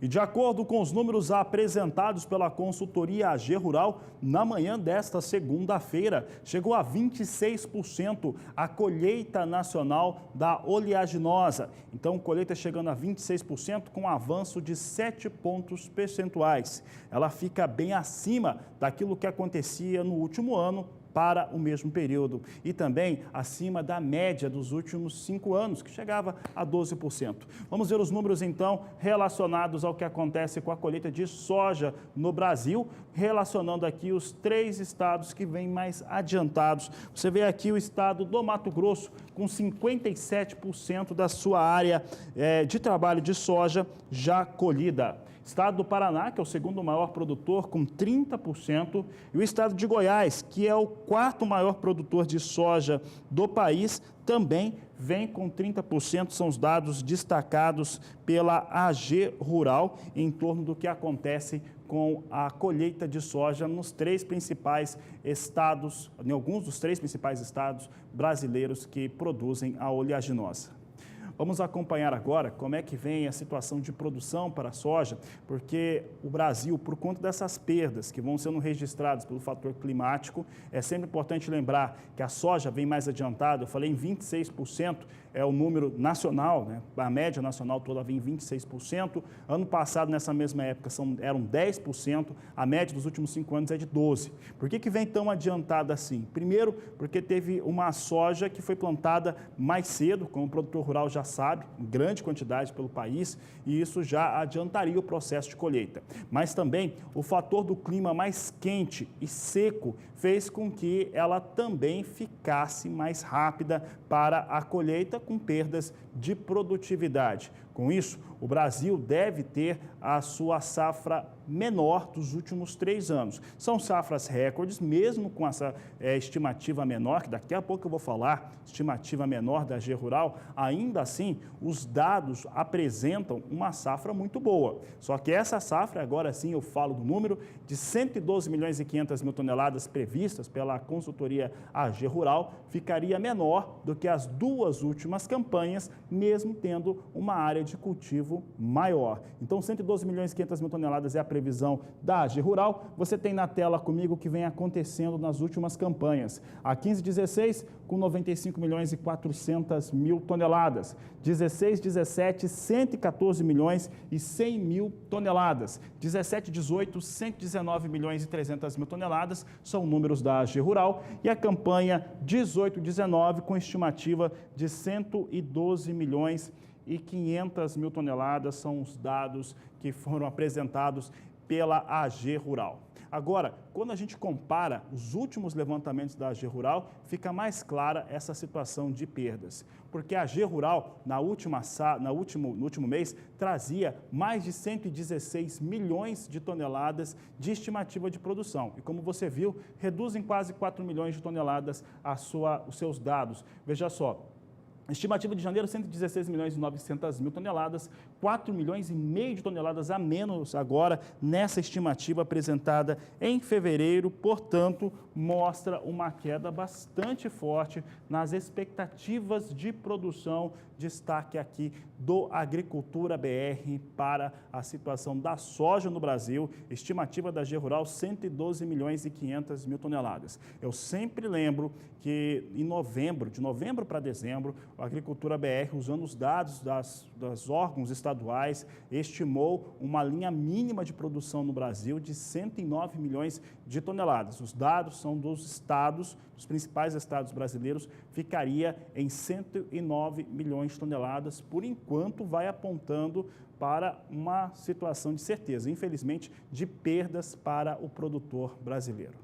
E de acordo com os números apresentados pela consultoria AG Rural, na manhã desta segunda-feira, chegou a 26% a colheita nacional da oleaginosa. Então, colheita chegando a 26% com avanço de 7 pontos percentuais. Ela fica bem acima daquilo que acontecia no último ano para o mesmo período e também acima da média dos últimos 5 anos, que chegava a 12%. Vamos ver os números, então, relacionados ao que acontece com a colheita de soja no Brasil, relacionando aqui os 3 estados que vêm mais adiantados. Você vê aqui o estado do Mato Grosso, com 57% da sua área de trabalho de soja já colhida. Estado do Paraná, que é o segundo maior produtor, com 30%, e o estado de Goiás, que é o quarto maior produtor de soja do país, também vem com 30%, são os dados destacados pela AG Rural, em torno do que acontece com a colheita de soja nos 3 principais estados, em alguns dos 3 principais estados brasileiros que produzem a oleaginosa. Vamos acompanhar agora como é que vem a situação de produção para a soja, porque o Brasil, por conta dessas perdas que vão sendo registradas pelo fator climático, é sempre importante lembrar que a soja vem mais adiantada. Eu falei em 26%, é o número nacional, né? A média nacional toda vem em 26%. Ano passado, nessa mesma época, eram 10%, a média dos últimos 5 anos é de 12%. Por que vem tão adiantada assim? Primeiro, porque teve uma soja que foi plantada mais cedo, como o produtor rural já sabe, em grande quantidade pelo país, e isso já adiantaria o processo de colheita. Mas também o fator do clima mais quente e seco fez com que ela também ficasse mais rápida para a colheita, com perdas de produtividade. Com isso, o Brasil deve ter a sua safra menor dos últimos 3 anos. São safras recordes, mesmo com essa estimativa menor, que daqui a pouco eu vou falar, estimativa menor da AG Rural, ainda assim, os dados apresentam uma safra muito boa. Só que essa safra, agora sim eu falo do número, de 112 milhões e 500 mil toneladas previstas pela consultoria AG Rural, ficaria menor do que as 2 últimas campanhas, mesmo tendo uma área de cultivo maior. Então, 112 milhões e 500 mil toneladas é a previsão da AG Rural. Você tem na tela comigo o que vem acontecendo nas últimas campanhas. A 15-16, com 95 milhões e 400 mil toneladas. 16-17, 114 milhões e 100 mil toneladas. 17-18, 119 milhões e 300 mil toneladas, são números da AG Rural. E a campanha 18-19, com estimativa de 112 milhões e 500 mil toneladas, são os dados que foram apresentados pela AG Rural. Agora, quando a gente compara os últimos levantamentos da AG Rural, fica mais clara essa situação de perdas. Porque a AG Rural, no último mês, trazia mais de 116 milhões de toneladas de estimativa de produção. E como você viu, reduz em quase 4 milhões de toneladas os seus dados. Veja só. Estimativa de janeiro, 116 milhões e 900 mil toneladas, 4 milhões e meio de toneladas a menos agora nessa estimativa apresentada em fevereiro, portanto, mostra uma queda bastante forte nas expectativas de produção. Destaque aqui do Agricultura BR para a situação da soja no Brasil, estimativa da AG Rural, 112 milhões e 500 mil toneladas. Eu sempre lembro que de novembro para dezembro, a Agricultura BR, usando os dados das órgãos estaduais, estimou uma linha mínima de produção no Brasil de 109 milhões de toneladas. Os dados são dos estados, dos principais estados brasileiros, ficaria em 109 milhões de toneladas. Por enquanto, vai apontando para uma situação de certeza, infelizmente, de perdas para o produtor brasileiro.